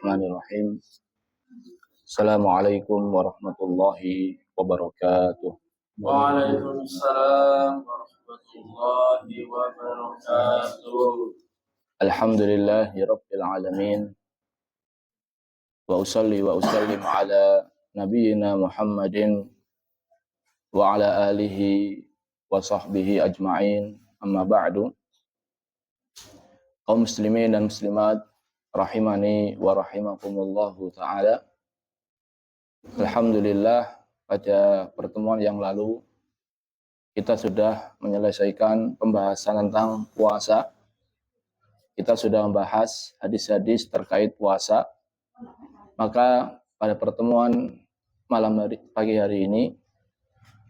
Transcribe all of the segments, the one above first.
Bismillahirrahmanirrahim. Assalamualaikum warahmatullahi wabarakatuh. Waalaikumsalam warahmatullahi wabarakatuh. Alhamdulillahi rabbil alamin. Wa usalli wa usallim ala nabiyyina Muhammadin wa ala alihi wa sahbihi ajma'in. Amma ba'du. Kaum muslimin dan muslimat rahimani wa rahimakumullahu ta'ala. Alhamdulillah, pada pertemuan yang lalu kita sudah menyelesaikan pembahasan tentang puasa. Kita sudah membahas hadis-hadis terkait puasa. Maka pada pertemuan pagi hari ini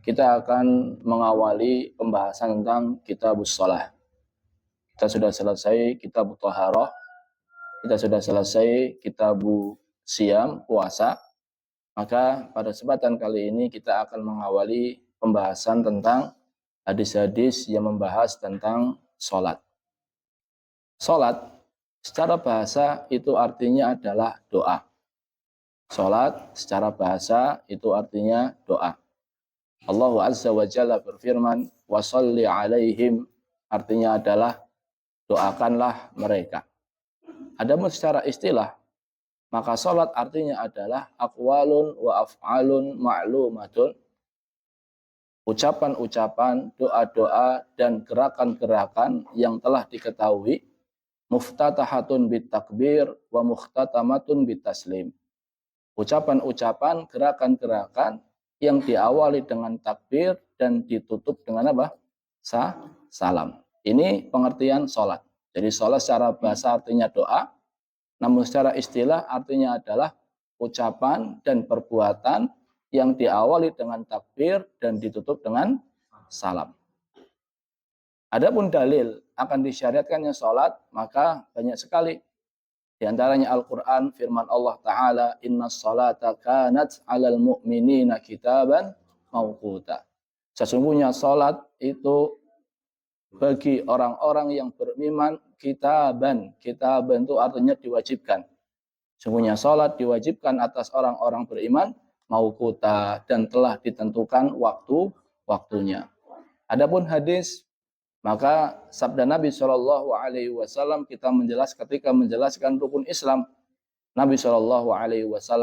kita akan mengawali pembahasan tentang kitabus shalah. Kita sudah selesai kitab thaharah. Kita sudah selesai kitabu siam, puasa. Maka pada kesempatan kali ini kita akan mengawali pembahasan tentang hadis-hadis yang membahas tentang sholat. Sholat secara bahasa itu artinya adalah doa. Sholat secara bahasa itu artinya doa. Allah Azza wa Jalla berfirman, wa sholli alaihim, artinya adalah doakanlah mereka. Adapun secara istilah, maka sholat artinya adalah aqwalun wa af'alun ma'lumatun, ucapan-ucapan, doa-doa, dan gerakan-gerakan yang telah diketahui, muftatahatun bitakbir wa muhtatamatun bitaslim. Ucapan-ucapan, gerakan-gerakan yang diawali dengan takbir dan ditutup dengan apa? Salam. Ini pengertian sholat. Jadi sholat secara bahasa artinya doa, namun secara istilah artinya adalah ucapan dan perbuatan yang diawali dengan takbir dan ditutup dengan salam. Adapun dalil akan disyariatkannya sholat, maka banyak sekali. Di antaranya Al-Quran, firman Allah Ta'ala, inna sholata kanat alal mu'minina kitaban mawquta. Sesungguhnya sholat itu bagi orang-orang yang beriman kitaban. Kitaban itu artinya diwajibkan. Sesungguhnya sholat diwajibkan atas orang-orang beriman mawquta, dan telah ditentukan waktunya. Adapun hadis, maka sabda Nabi SAW kita ketika menjelaskan rukun Islam. Nabi SAW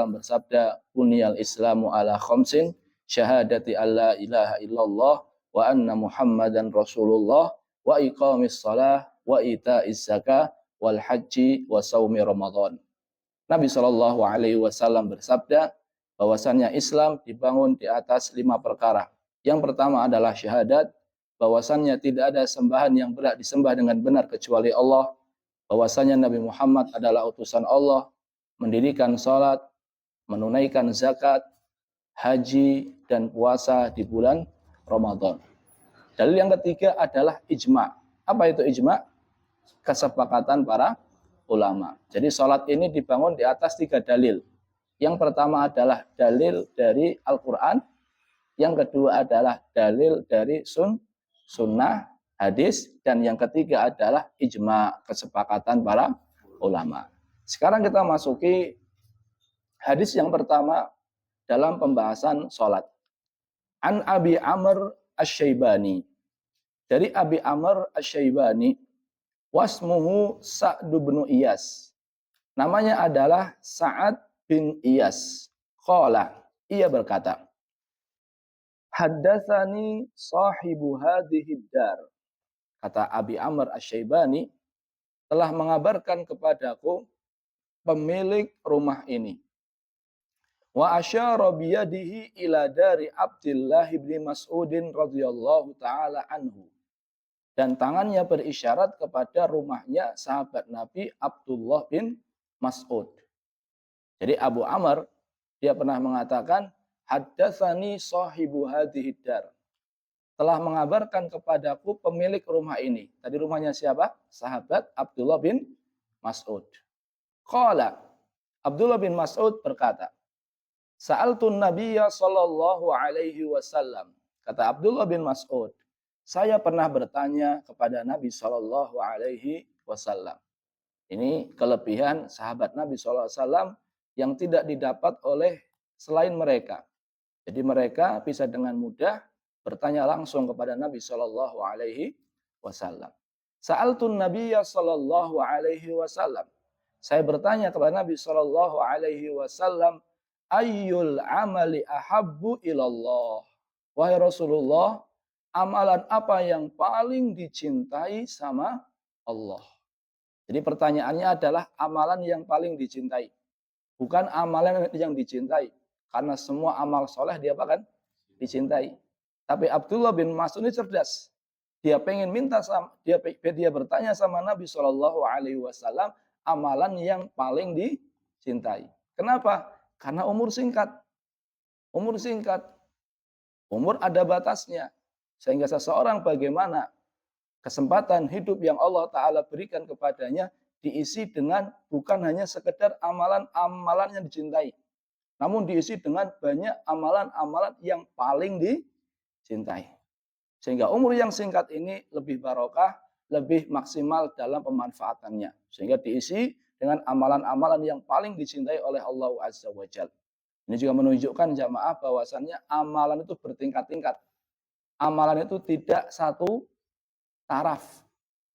bersabda, buniyal islamu ala khamsin, syahadati alla ilaha illallah, wa anna muhammadan rasulullah, wa iqamis salah, wa ita'iz zakah, wal haji, wa saumi ramadan. Nabi SAW bersabda, bahwasannya Islam dibangun di atas 5 perkara. Yang pertama adalah syahadat, bahwasannya tidak ada sembahan yang berhak disembah dengan benar kecuali Allah, bahwasannya Nabi Muhammad adalah utusan Allah, mendirikan salat, menunaikan zakat, haji, dan puasa di bulan Ramadan. Dalil yang ketiga adalah ijma'. Apa itu ijma'? Kesepakatan para ulama. Jadi salat ini dibangun di atas 3 dalil. Yang pertama adalah dalil dari Al-Quran, yang kedua adalah dalil dari sunnah, hadis, dan yang ketiga adalah ijma', kesepakatan para ulama. Sekarang kita masuki hadis yang pertama dalam pembahasan sholat. An Abi Amr Asy-Syaibani. Dari Abi Amr Asy-Syaibani, wasmuhu Sa'd bin Iyas. Namanya adalah Sa'ad bin Iyas. Qala, ia berkata, haddatsani sahibu hadhihi dar. Kata Abi Amr Asy-Syaibani, telah mengabarkan kepadaku pemilik rumah ini. Wa asyara biyadihi ila dari Abdullah bin Mas'udin radhiyallahu taala anhu. Dan tangannya berisyarat kepada rumahnya sahabat Nabi Abdullah bin Mas'ud. Jadi Abu Amr, dia pernah mengatakan, haddatsani sahibu hadhihi dar. Telah mengabarkan kepadaku pemilik rumah ini. Tadi rumahnya siapa? Sahabat Abdullah bin Mas'ud. Qala, Abdullah bin Mas'ud berkata, sa'altun nabiyya sallallahu alaihi wasallam. Kata Abdullah bin Mas'ud, saya pernah bertanya kepada Nabi sallallahu alaihi wasallam. Ini kelebihan sahabat Nabi SAW yang tidak didapat oleh selain mereka. Jadi mereka bisa dengan mudah bertanya langsung kepada Nabi Shallallahu Alaihi Wasallam. Sa'altun Nabiya Shallallahu Alaihi Wasallam. Saya bertanya kepada Nabi Shallallahu Alaihi Wasallam, ayyul amali ahabbu ilallah. Wahai Rasulullah, amalan apa yang paling dicintai sama Allah? Jadi pertanyaannya adalah amalan yang paling dicintai. Bukan amalan yang dicintai. Karena semua amal soleh dia apa kan? Dicintai. Tapi Abdullah bin Mas'ud ini cerdas. Dia pengen minta sama, dia bertanya sama Nabi Shallallahu Alaihi Wasallam amalan yang paling dicintai. Kenapa? Karena umur singkat. Umur singkat. Umur ada batasnya. Sehingga seseorang bagaimana kesempatan hidup yang Allah Ta'ala berikan kepadanya diisi dengan bukan hanya sekedar amalan-amalan yang dicintai. Namun diisi dengan banyak amalan-amalan yang paling dicintai. Sehingga umur yang singkat ini lebih barokah, lebih maksimal dalam pemanfaatannya. Sehingga diisi dengan amalan-amalan yang paling dicintai oleh Allah Azza wa Jalla. Ini juga menunjukkan jamaah bahwasannya amalan itu bertingkat-tingkat. Amalan itu tidak satu taraf.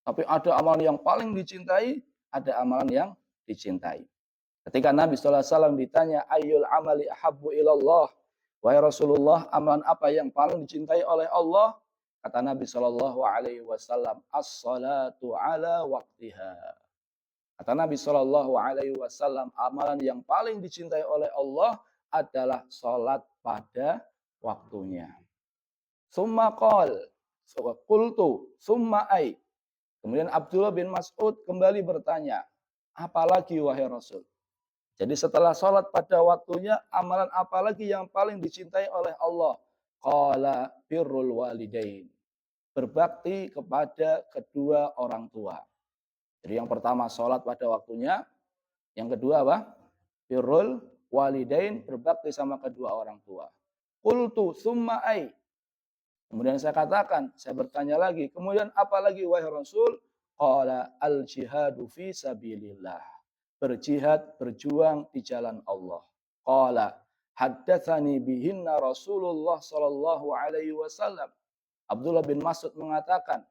Tapi ada amalan yang paling dicintai, ada amalan yang dicintai. Ketika Nabi SAW ditanya, ayyul amali ahabbu ilallah. Wahai Rasulullah, amalan apa yang paling dicintai oleh Allah? Kata Nabi SAW, as-salatu ala waktiha. Kata Nabi SAW, amalan yang paling dicintai oleh Allah adalah salat pada waktunya. Summa qal, qultu, summa ai. Kemudian Abdullah bin Mas'ud kembali bertanya, apalagi wahai Rasul? Jadi setelah sholat pada waktunya, amalan apalagi yang paling dicintai oleh Allah? Qala birrul walidain. Berbakti kepada kedua orang tua. Jadi yang pertama sholat pada waktunya. Yang kedua apa? Birrul walidain, berbakti sama kedua orang tua. Qultu summa ai. Kemudian saya katakan, saya bertanya lagi, kemudian apa lagi wahai Rasul? Qala al-jihadu fi sabilillah. Berjihad, berjuang di jalan Allah. Qala haddatsani bihinna Rasulullah sallallahu alaihi wasallam. Abdullah bin Mas'ud mengatakan,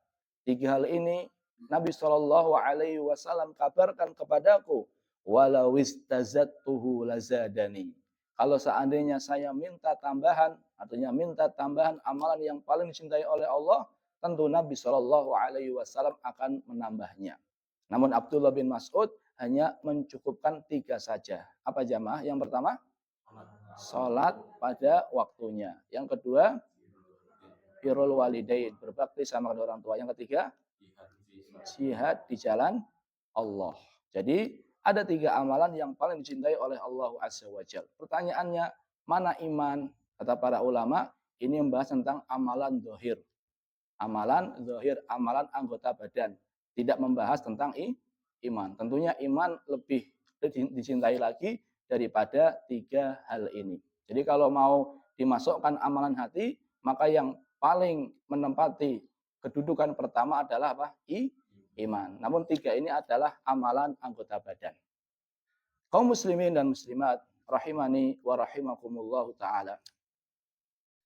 tiga hal ini Nabi sallallahu alaihi wasallam kabarkan kepadaku, walau istazattuhu lazadani. Kalau seandainya saya minta tambahan, artinya minta tambahan amalan yang paling dicintai oleh Allah, tentu Nabi Shallallahu Alaihi Wasallam akan menambahnya. Namun Abdullah bin Mas'ud hanya mencukupkan 3 saja. Apa jamaah? Yang pertama, sholat pada waktunya. Yang kedua, birrul walidain, berbakti sama kedua orang tua. Yang ketiga, jihad di jalan Allah. Jadi ada 3 amalan yang paling dicintai oleh Allah Azza wa Jalla. Pertanyaannya, mana iman? Kata para ulama, ini membahas tentang amalan zahir. Amalan zahir, amalan anggota badan. Tidak membahas tentang iman. Tentunya iman lebih dicintai lagi daripada 3 hal ini. Jadi kalau mau dimasukkan amalan hati, maka yang paling menempati kedudukan pertama adalah apa? Iman. Namun 3 ini adalah amalan anggota badan. Kaum muslimin dan muslimat rahimani wa rahimakumullah ta'ala.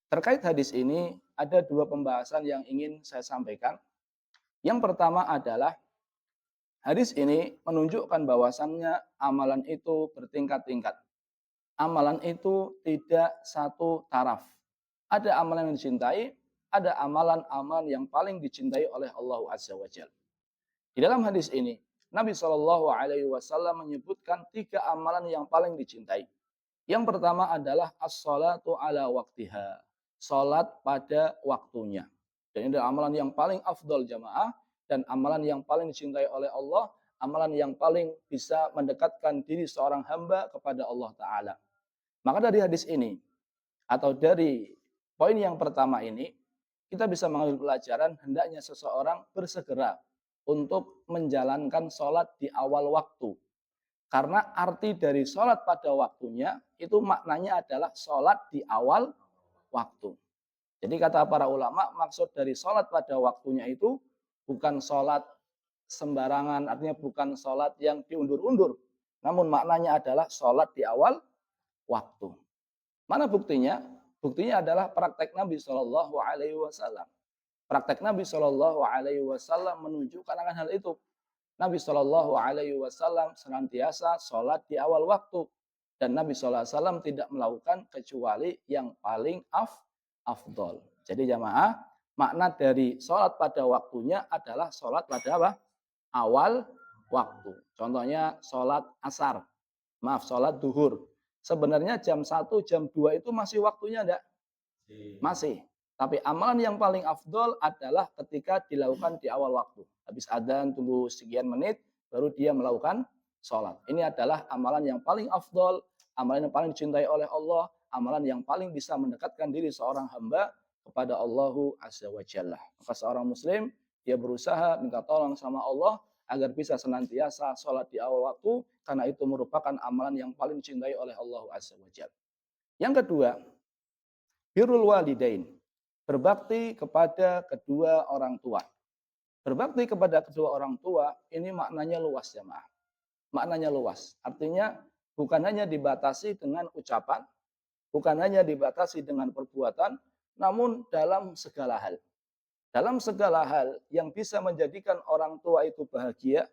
Terkait hadis ini ada 2 pembahasan yang ingin saya sampaikan. Yang pertama adalah hadis ini menunjukkan bahwasannya amalan itu bertingkat-tingkat. Amalan itu tidak satu taraf. Ada amalan yang dicintai, ada amalan-amalan yang paling dicintai oleh Allah Azza wa Jalla. Di dalam hadis ini, Nabi Shallallahu Alaihi Wasallam menyebutkan 3 amalan yang paling dicintai. Yang pertama adalah as-salatu ala waktiha, salat pada waktunya. Dan ini adalah amalan yang paling afdal jamaah dan amalan yang paling dicintai oleh Allah, amalan yang paling bisa mendekatkan diri seorang hamba kepada Allah Taala. Maka dari hadis ini atau dari poin yang pertama ini, kita bisa mengambil pelajaran hendaknya seseorang bersegera untuk menjalankan sholat di awal waktu. Karena arti dari sholat pada waktunya, itu maknanya adalah sholat di awal waktu. Jadi kata para ulama, maksud dari sholat pada waktunya itu bukan sholat sembarangan, artinya bukan sholat yang diundur-undur. Namun maknanya adalah sholat di awal waktu. Mana buktinya? Buktinya adalah praktek Nabi Shallallahu Alaihi Wasallam. Praktek Nabi Shallallahu Alaihi Wasallam menunjukkan akan hal itu. Nabi Shallallahu Alaihi Wasallam senantiasa sholat di awal waktu, dan Nabi Shallallahu Alaihi Wasallam tidak melakukan kecuali yang paling afdol. Jadi jamaah, makna dari sholat pada waktunya adalah sholat pada apa? Awal waktu. Contohnya sholat asar, sholat duhur. Sebenarnya jam 1, jam 2 itu masih waktunya enggak? Masih. Tapi amalan yang paling afdol adalah ketika dilakukan di awal waktu. Habis adzan tunggu sekian menit, baru dia melakukan sholat. Ini adalah amalan yang paling afdol, amalan yang paling dicintai oleh Allah, amalan yang paling bisa mendekatkan diri seorang hamba kepada Allahu Azza wa Jalla. Maka seorang muslim, dia berusaha minta tolong sama Allah agar bisa senantiasa sholat di awal waktu, karena itu merupakan amalan yang paling dicintai oleh Allahu Azza wa Jalla. Yang kedua, birrul walidain. Berbakti kepada kedua orang tua. Berbakti kepada kedua orang tua ini maknanya luas jemaah. Maknanya luas. Artinya bukan hanya dibatasi dengan ucapan, bukan hanya dibatasi dengan perbuatan, namun dalam segala hal. Dalam segala hal yang bisa menjadikan orang tua itu bahagia,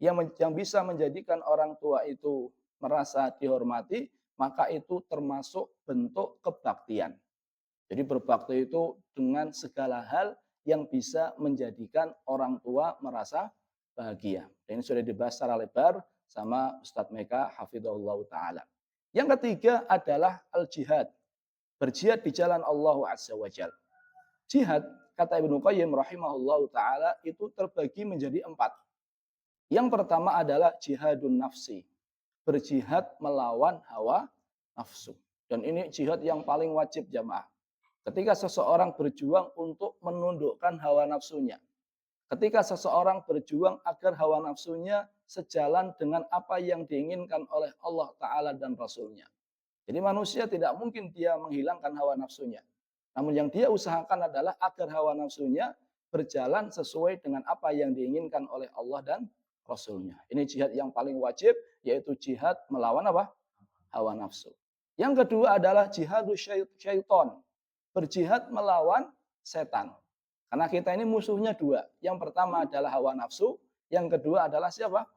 yang bisa menjadikan orang tua itu merasa dihormati, maka itu termasuk bentuk kebaktian. Jadi berbakti itu dengan segala hal yang bisa menjadikan orang tua merasa bahagia. Dan ini sudah dibahas secara lebar sama Ustadz Meka hafidhahullah ta'ala. Yang ketiga adalah al-jihad. Berjihad di jalan Allah Azza wa Jalla. Jihad, kata Ibnu Qayyim rahimahullah ta'ala, itu terbagi menjadi 4. Yang pertama adalah jihadun nafsi. Berjihad melawan hawa nafsu. Dan ini jihad yang paling wajib jamaah. Ketika seseorang berjuang untuk menundukkan hawa nafsunya. Ketika seseorang berjuang agar hawa nafsunya sejalan dengan apa yang diinginkan oleh Allah Ta'ala dan Rasulnya. Jadi manusia tidak mungkin dia menghilangkan hawa nafsunya. Namun yang dia usahakan adalah agar hawa nafsunya berjalan sesuai dengan apa yang diinginkan oleh Allah dan Rasulnya. Ini jihad yang paling wajib, yaitu jihad melawan apa? Hawa nafsu. Yang kedua adalah jihadus syaiton. Berjihad melawan setan. Karena kita ini musuhnya 2. Yang pertama adalah hawa nafsu. Yang kedua adalah siapa?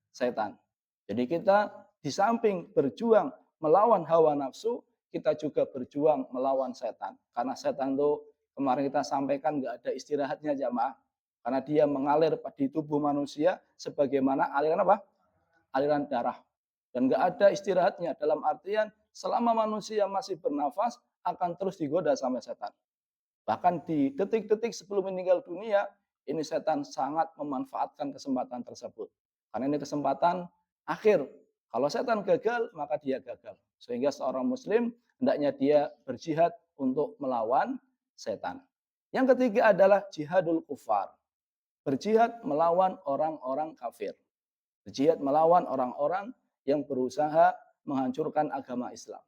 Setan. Jadi kita di samping berjuang melawan hawa nafsu, kita juga berjuang melawan setan. Karena setan itu kemarin kita sampaikan nggak ada istirahatnya jamaah. Karena dia mengalir di tubuh manusia sebagaimana aliran apa? Aliran darah. Dan nggak ada istirahatnya, dalam artian selama manusia masih bernafas, akan terus digoda sama setan. Bahkan di detik-detik sebelum meninggal dunia, ini setan sangat memanfaatkan kesempatan tersebut. Karena ini kesempatan akhir. Kalau setan gagal, maka dia gagal. Sehingga seorang muslim hendaknya dia berjihad untuk melawan setan. Yang ketiga adalah jihadul kufar. Berjihad melawan orang-orang kafir. Berjihad melawan orang-orang yang berusaha menghancurkan agama Islam.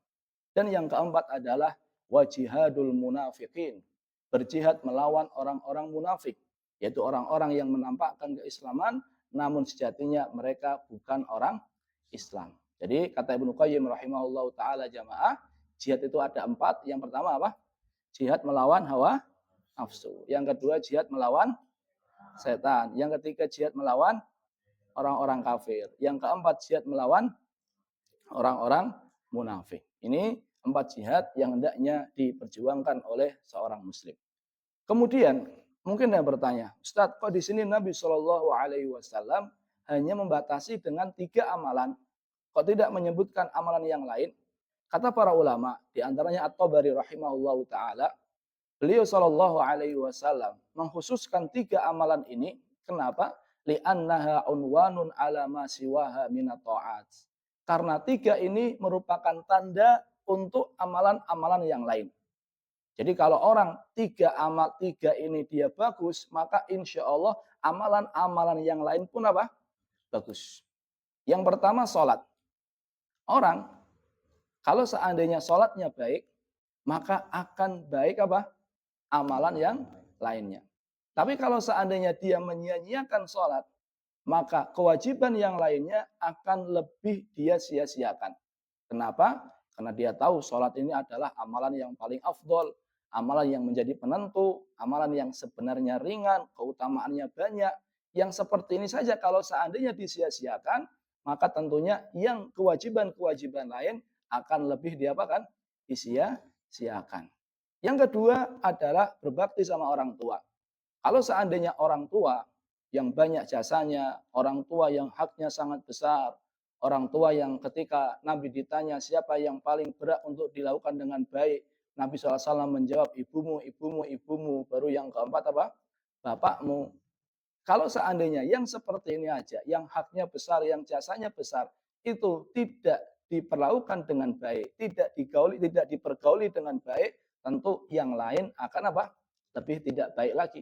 Dan yang keempat adalah wajihadul munafiqin. Berjihad melawan orang-orang munafik. Yaitu orang-orang yang menampakkan keislaman, namun sejatinya mereka bukan orang Islam. Jadi kata Ibnu Qayyim rahimahullah ta'ala jamaah, jihad itu ada 4. Yang pertama apa? Jihad melawan hawa nafsu. Yang kedua jihad melawan setan. Yang ketiga jihad melawan orang-orang kafir. Yang keempat jihad melawan orang-orang munafik. Ini 4 jihad yang hendaknya diperjuangkan oleh seorang muslim. Kemudian mungkin ada yang bertanya, Ustadz, kok di sini Nabi Shallallahu Alaihi Wasallam hanya membatasi dengan 3 amalan, kok tidak menyebutkan amalan yang lain? Kata para ulama, di antaranya At-Tabari rahimahullahu taala, beliau Shallallahu Alaihi Wasallam mengkhususkan 3 amalan ini. Kenapa? Li'annaha unwanun ala ma siwaha minat ta'at. Karena 3 ini merupakan tanda untuk amalan-amalan yang lain. Jadi kalau orang 3 ini dia bagus, maka insya Allah amalan-amalan yang lain pun apa? Bagus. Yang pertama sholat. Orang kalau seandainya sholatnya baik, maka akan baik apa? Amalan yang lainnya. Tapi kalau seandainya dia menyia-nyiakan sholat, maka kewajiban yang lainnya akan lebih dia sia-siakan. Kenapa? Karena dia tahu sholat ini adalah amalan yang paling afdol, amalan yang menjadi penentu, amalan yang sebenarnya ringan, keutamaannya banyak. Yang seperti ini saja kalau seandainya disia-siakan, maka tentunya yang kewajiban-kewajiban lain akan lebih diapakan? Disia-siakan. Yang kedua adalah berbakti sama orang tua. Kalau seandainya orang tua yang banyak jasanya, orang tua yang haknya sangat besar, orang tua yang ketika Nabi ditanya siapa yang paling berat untuk dilakukan dengan baik, Nabi SAW menjawab ibumu, ibumu, ibumu. Baru yang keempat apa? Bapakmu. Kalau seandainya yang seperti ini aja, yang haknya besar, yang jasanya besar, itu tidak diperlakukan dengan baik, tidak digauli, tidak dipergauli dengan baik, tentu yang lain akan apa? Lebih tidak baik lagi.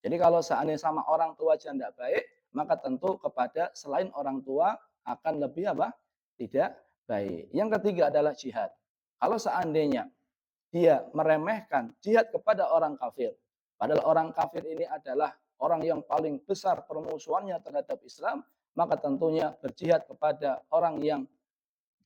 Jadi kalau seandainya sama orang tua aja tidak baik, maka tentu kepada selain orang tua akan lebih apa? Tidak baik. Yang ketiga adalah jihad. Kalau seandainya dia meremehkan jihad kepada orang kafir, padahal orang kafir ini adalah orang yang paling besar permusuhannya terhadap Islam, maka tentunya berjihad kepada orang yang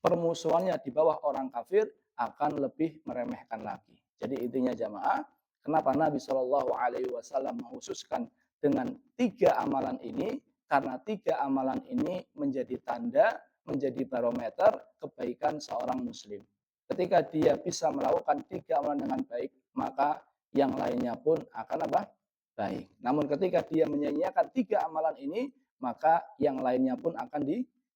permusuhannya di bawah orang kafir akan lebih meremehkan lagi. Jadi intinya jamaah, kenapa Nabi Shallallahu Alaihi Wasallam menghususkan dengan 3 amalan ini? Karena 3 amalan ini menjadi tanda, menjadi barometer kebaikan seorang muslim. Ketika dia bisa melakukan 3 amalan dengan baik, maka yang lainnya pun akan apa? Baik. Namun ketika dia menyia-nyiakan 3 amalan ini, maka yang lainnya pun akan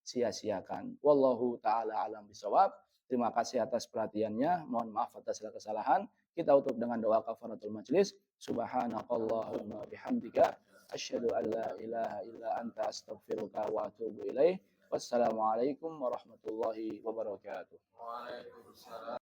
sia-siakan. Wallahu taala alam bisawab. Terima kasih atas perhatiannya. Mohon maaf atas segala kesalahan. Kita tutup dengan doa kafaratul majlis. Subhanakallahumma bihamdika asyhadu an la ilaha illa anta astaghfiruka wa atubu ilaih. Wassalamualaikum warahmatullahi wabarakatuh. Waalaikumsalam.